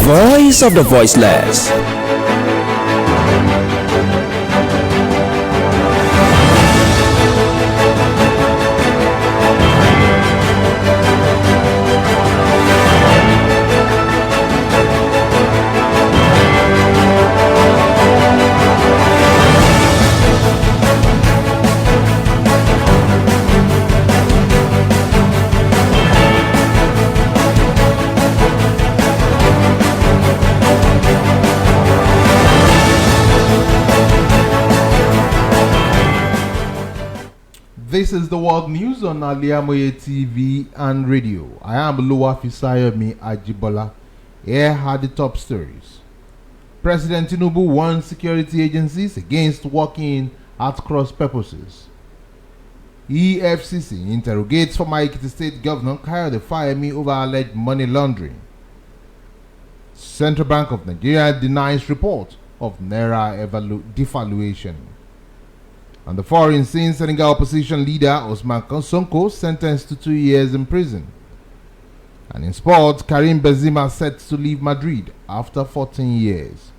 voice of the voiceless. This is the world news on Al-IyamoyeTv and radio. I am OLUWAFISAYOMI AJIBOLA. Here are the top stories. President Tinubu warns security agencies against working at cross purposes. EFCC interrogates former Ekiti State Governor Kayode Fayemi over alleged money laundering. Central Bank of Nigeria denies report of Naira devaluation. And the foreign scene, Senegal opposition leader Ousmane Sonko sentenced to 2 years in prison. And in sport, Karim Benzema set to leave Madrid after 14 years.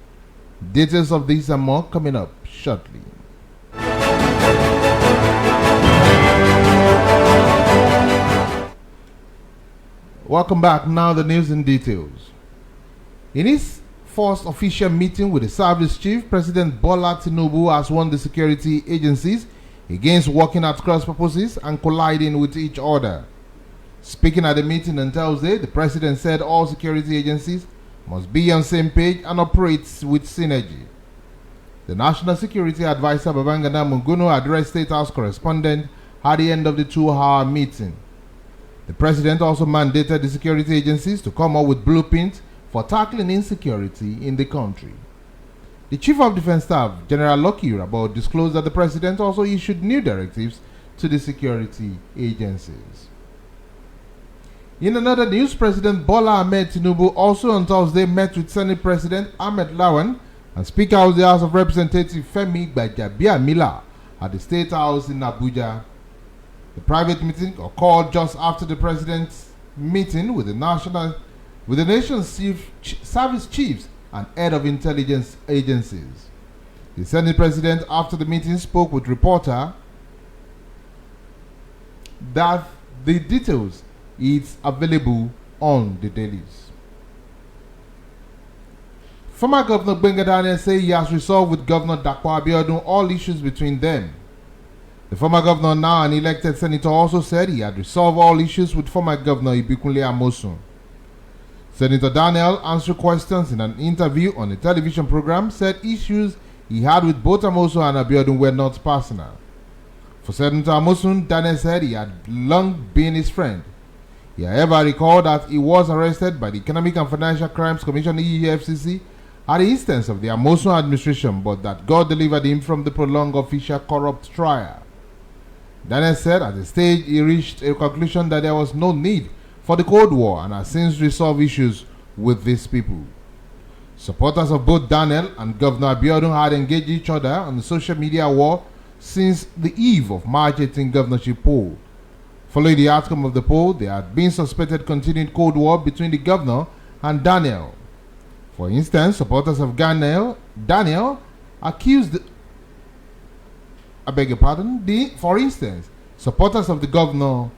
Details of this and more coming up shortly. Welcome back. Now the news in details. In his first official meeting with the service chief, President Bola Tinubu has warned the security agencies against working at cross purposes and colliding with each other. Speaking at the meeting on Thursday, the president said all security agencies must be on the same page and operate with synergy. The National Security Advisor Babangida Munguno addressed State House correspondent at the end of the 2-hour meeting. The president also mandated the security agencies to come up with blueprints for tackling insecurity in the country. The Chief of Defense Staff, General Lucky Irabor, disclosed that the president also issued new directives to the security agencies. In another news, President Bola Ahmed Tinubu also on Thursday met with Senate President Ahmed Lawan and Speaker of the House of Representatives Femi Gbajabiamila at the State House in Abuja. The private meeting occurred just after the president's meeting with the nation's service chiefs and head of intelligence agencies. The Senate President, after the meeting, spoke with reporter that the details is available on the dailies. Former Governor Gbenga Daniel said he has resolved with Governor Dapo Abiodun all issues between them. The former governor, now an elected senator, also said he had resolved all issues with former Governor Ibikunle Amosun. Senator Daniel answered questions in an interview on a television program, said issues he had with both Amosun and Abiodun were not personal. For Senator Amosun, Daniel said he had long been his friend. He however recalled that he was arrested by the Economic and Financial Crimes Commission (EFCC) at the instance of the Amosun administration, but that God delivered him from the prolonged official corrupt trial. Daniel said at the stage he reached a conclusion that there was no need for the Cold War and has since resolved issues with these people. Supporters of both Daniel and Governor Abiodun had engaged each other on the social media war since the eve of March 18 governorship poll. Following the outcome of the poll, there had been suspected continued Cold War between the governor and Daniel. For instance, supporters of Daniel accused supporters of the governor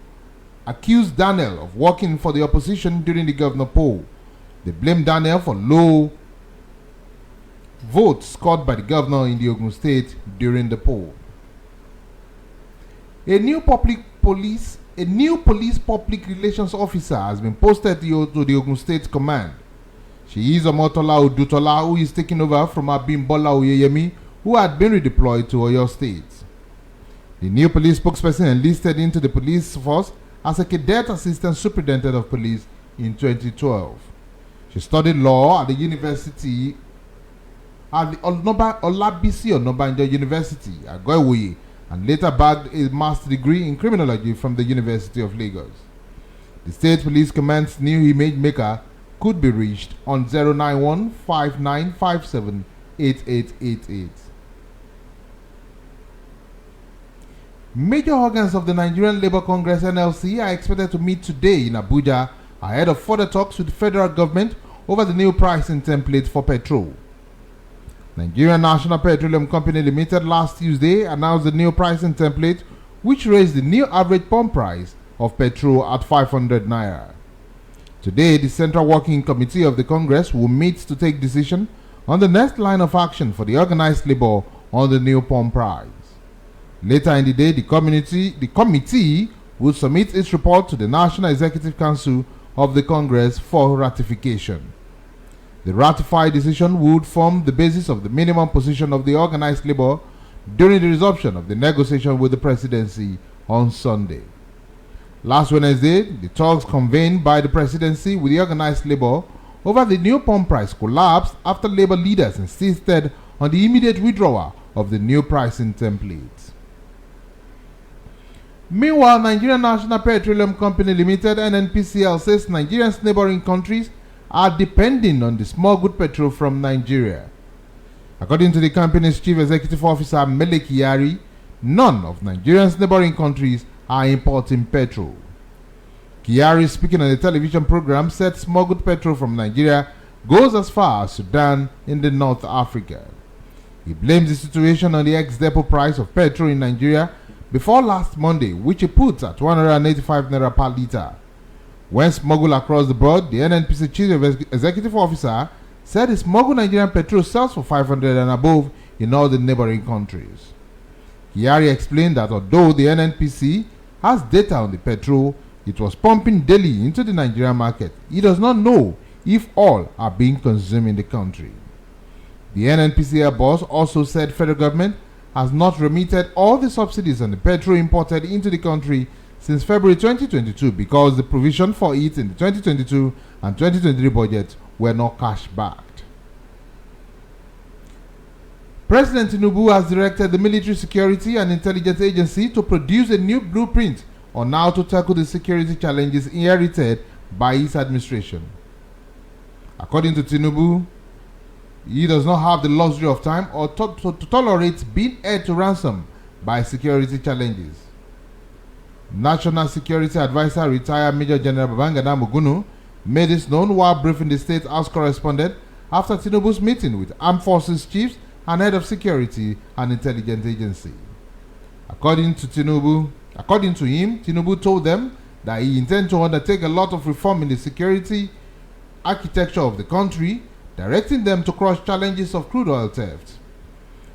accused Daniel of working for the opposition during the governor poll. They blamed Daniel for low votes scored by the governor in the Ogun State during the poll. A new police public relations officer has been posted to the Ogun State Command. She is Omotola Odutola, who is taking over from Abimbola Oyeyemi, who had been redeployed to Oyo State. The new police spokesperson enlisted into the police force as a cadet assistant superintendent of police in 2012. She studied law at the Olabisi Onabanjo University at Goiwoye and later bagged a master's degree in criminology from the University of Lagos. The State Police Command's new image maker could be reached on 091-5957-8888. Major organs of the Nigerian Labour Congress (NLC) are expected to meet today in Abuja ahead of further talks with the federal government over the new pricing template for petrol. Nigerian National Petroleum Company Limited last Tuesday announced the new pricing template, which raised the new average pump price of petrol at 500 naira. Today, the Central Working Committee of the Congress will meet to take decision on the next line of action for the organized labor on the new pump price. Later in the day, the committee will submit its report to the National Executive Council of the Congress for ratification. The ratified decision would form the basis of the minimum position of the organized labor during the resumption of the negotiation with the presidency on Sunday. Last Wednesday, the talks convened by the presidency with the organized labor over the new pump price collapsed after labor leaders insisted on the immediate withdrawal of the new pricing template. Meanwhile, Nigerian National Petroleum Company Limited (NNPCL) says Nigeria's neighboring countries are depending on the smuggled petrol from Nigeria. According to the company's chief executive officer Mele Kyari, none of Nigeria's neighboring countries are importing petrol. Kyari, speaking on a television program, said smuggled petrol from Nigeria goes as far as Sudan in the North Africa. He blames the situation on the ex-depot price of petrol in Nigeria before last Monday, which he put at 185 naira per litre. When smuggled across the board, the NNPC chief executive officer said the smuggled Nigerian petrol sells for 500 and above in all the neighboring countries. Kyari explained that although the NNPC has data on the petrol it was pumping daily into the Nigerian market, he does not know if all are being consumed in the country. The NNPCL boss also said federal government has not remitted all the subsidies on the petrol imported into the country since February 2022 because the provision for it in the 2022 and 2023 budgets were not cash backed. President Tinubu has directed the Military Security and Intelligence Agency to produce a new blueprint on how to tackle the security challenges inherited by his administration. According to Tinubu, he does not have the luxury of time or to tolerate being held to ransom by security challenges. National Security Advisor retired Major General Babangida Mugunu made this known while briefing the State House correspondent after Tinubu's meeting with Armed Forces chiefs and head of security and intelligence agency. According to him, Tinubu told them that he intends to undertake a lot of reform in the security architecture of the country, directing them to crush challenges of crude oil theft.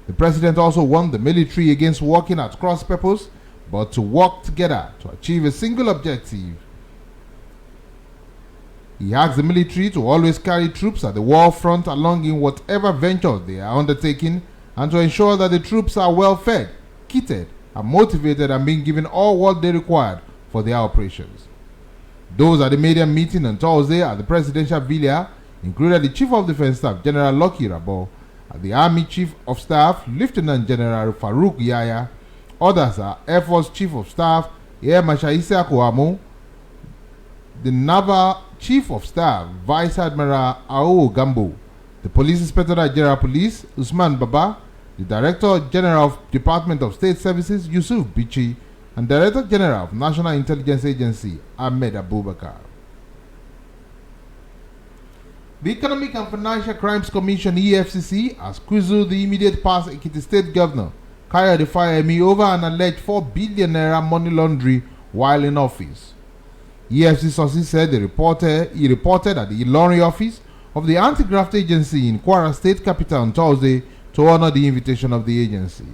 The president also warned the military against working at cross purpose, but to work together to achieve a single objective. He asked the military to always carry troops at the war front along in whatever venture they are undertaking and to ensure that the troops are well fed, kitted, and motivated and being given all what they required for their operations. Those at the media meeting on Thursday at the presidential villa included the Chief of Defense Staff General Lucky Rabo, the Army Chief of Staff Lieutenant General Farouk Yaya, others are Air Force Chief of Staff Air Marshal Issa Kouamou, the Naval Chief of Staff Vice Admiral Ao Gambo, the Police Inspector General Police Usman Baba, the Director General of Department of State Services Yusuf Bichi, and Director General of National Intelligence Agency Ahmed Abubakar. The Economic and Financial Crimes Commission (EFCC) has quizzed the immediate past Ekiti State Governor Kayode Fayemi over an alleged 4 billion naira money laundering while in office. EFCC sources said he reported at the Ilorin office of the Anti-Graft Agency in Kwara State Capital on Thursday to honor the invitation of the agency.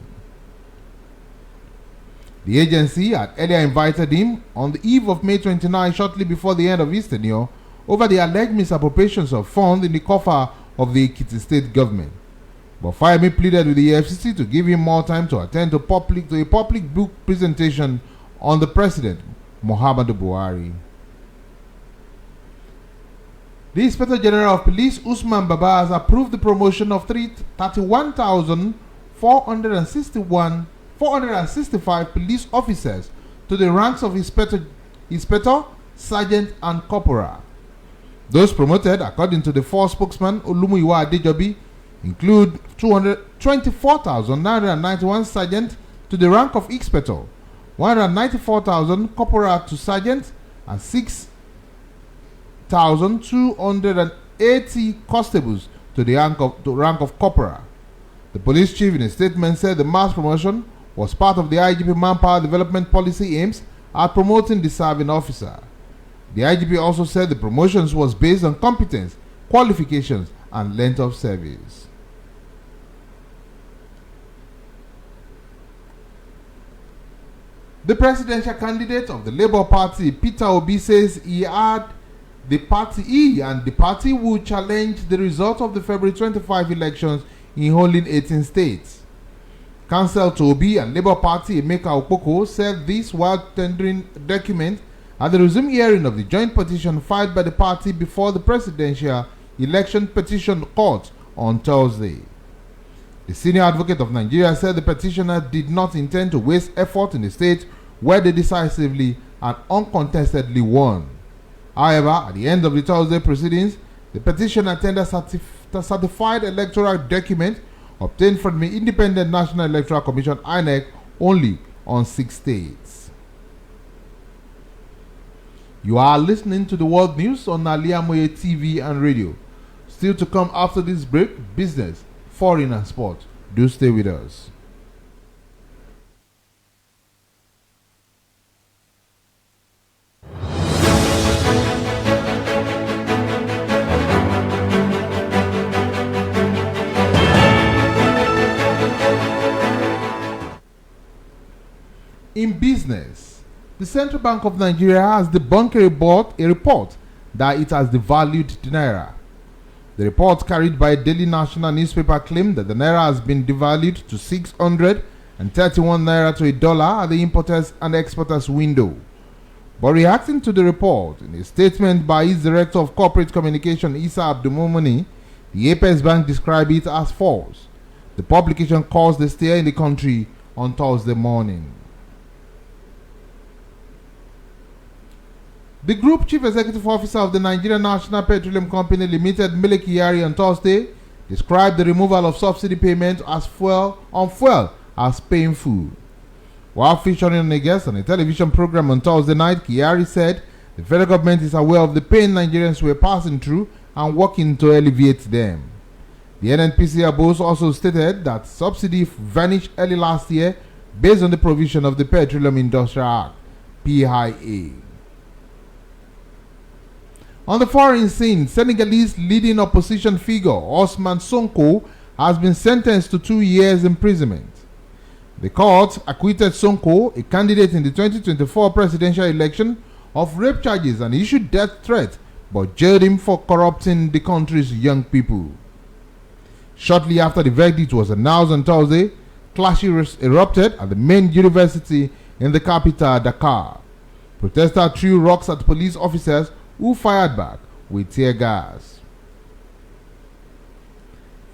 The agency had earlier invited him on the eve of May 29, shortly before the end of his tenure, over the alleged misappropriations of funds in the coffer of the Ekiti State government. But Fayemi pleaded with the EFCC to give him more time to attend to a public book presentation on the President, Muhammadu Buhari. The Inspector General of Police, Usman Baba, has approved the promotion of 31,465 police officers to the ranks of Inspector, Sergeant, and Corporal. Those promoted, according to the force spokesman OLUWAFISAYOMI, include 24,991 sergeant to the rank of Inspector, 194,000 Corporal to Sergeant, and 6,208 80 constables to the rank of corporal. The police chief in a statement said the mass promotion was part of the IGP manpower development policy aims at promoting the serving officer. The IGP also said the promotions was based on competence, qualifications, and length of service. The presidential candidate of the Labour Party, Peter Obi, says he and the party will challenge the result of the February 25 elections in holding 18 states. Counsel to Obi and Labour Party Emeka Okpoko said this while tendering documents at the resumed hearing of the joint petition filed by the party before the Presidential Election Petition Court on Thursday. The senior advocate of Nigeria said the petitioner did not intend to waste effort in the state where they decisively and uncontestedly won. However, at the end of the Thursday proceedings, the petitioner tendered a certified electoral document obtained from the Independent National Electoral Commission (INEC) only on 6 states. You are listening to the world news on Al-IyamoyeTv and radio. Still to come after this break, business, foreign and sport. Do stay with us. In business, the Central Bank of Nigeria has debunked a report that it has devalued the naira. The report carried by a daily national newspaper claimed that the naira has been devalued to 631 naira to a dollar at the importers and exporters window. But reacting to the report, in a statement by its Director of Corporate Communication, Isa Abdulmumuni, the Apex Bank described it as false. The publication caused a stir in the country on Thursday morning. The Group Chief Executive Officer of the Nigerian National Petroleum Company Limited, Mele Kyari, on Thursday described the removal of subsidy payments on fuel as painful. While featuring on a guest on a television program on Thursday night, Kyari said the federal government is aware of the pain Nigerians were passing through and working to alleviate them. The NNPC boss also stated that subsidy vanished early last year based on the provision of the Petroleum Industrial Act, PIA. On the foreign scene, Senegalese leading opposition figure Ousmane Sonko has been sentenced to 2 years imprisonment. The court acquitted Sonko, a candidate in the 2024 presidential election, of rape charges and issued death threats, but jailed him for corrupting the country's young people. Shortly after the verdict was announced on Thursday, clashes erupted at the main university in the capital, Dakar. Protesters threw rocks at police officers who fired back with tear gas.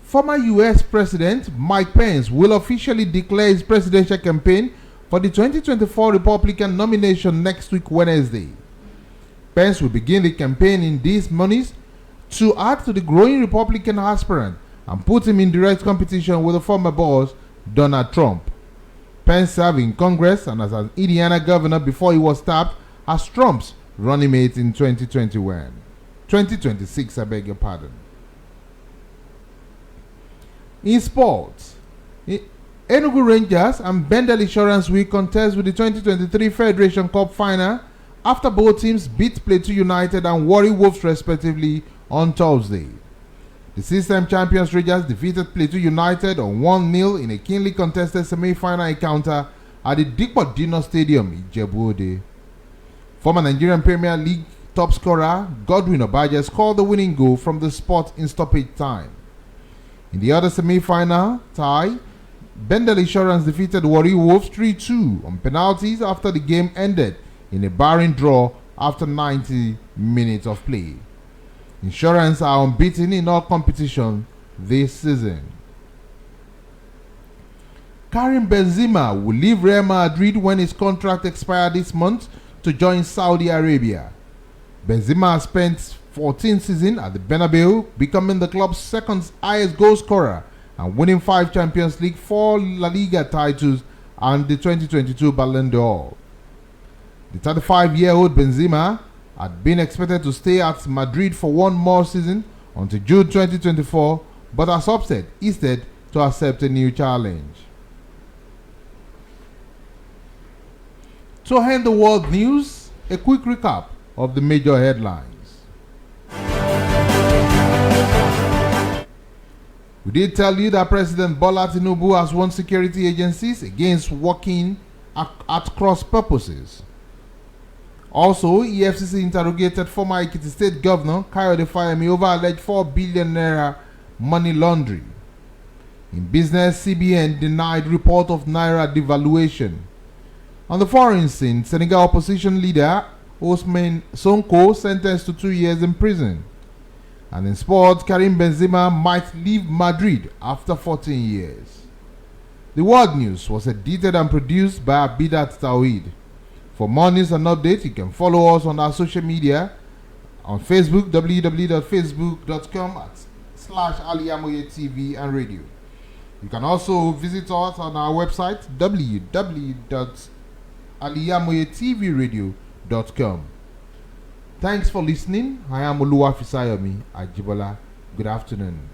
Former U.S. President Mike Pence will officially declare his presidential campaign for the 2024 Republican nomination next week, Wednesday. Pence will begin the campaign in these monies to add to the growing Republican aspirant and put him in direct competition with the former boss, Donald Trump. Pence served in Congress and as an Indiana governor before he was tapped as Trump's running mate in 2026, I beg your pardon. In sports, Enugu Rangers and Bendel Insurance will contest with the 2023 Federation Cup final after both teams beat Plateau United and Warri Wolves respectively on Thursday. The six-time champions Rangers defeated Plateau United on 1-0 in a keenly contested semi-final encounter at the Dikpo Dino Stadium in Ijebu-Ode. Former Nigerian Premier League top scorer Godwin Obaje scored the winning goal from the spot in stoppage time. In the other semi-final tie, Bendel Insurance defeated Warri Wolves 3-2 on penalties after the game ended in a barren draw after 90 minutes of play. Insurance are unbeaten in all competition this season. Karim Benzema will leave Real Madrid when his contract expires this month to join Saudi Arabia. Benzema has spent 14 seasons at the Bernabeu, becoming the club's second highest goal scorer and winning 5 Champions League, 4 La Liga titles and the 2022 Ballon d'Or. The 35-year-old Benzema had been expected to stay at Madrid for one more season until June 2024, but has opted instead to accept a new challenge. To end the world news, a quick recap of the major headlines. We did tell you that President Bola Tinubu has warned security agencies against working at cross purposes. Also, EFCC interrogated former Ekiti State Governor Kayode Fayemi over alleged 4 billion naira money laundering. In business, CBN denied report of naira devaluation. On the foreign scene, Senegal opposition leader Ousmane Sonko sentenced to 2 years in prison. And in sports, Karim Benzema might leave Madrid after 14 years. The World News was edited and produced by Abidat Tawhid. For more news and updates, you can follow us on our social media on Facebook, www.facebook.com/Al-IyamoyeTv and radio. You can also visit us on our website, www.Al-IyamoyeTVradio.com. Thanks for listening. I am OLUWAFISAYOMI. AJIBOLA. Good afternoon.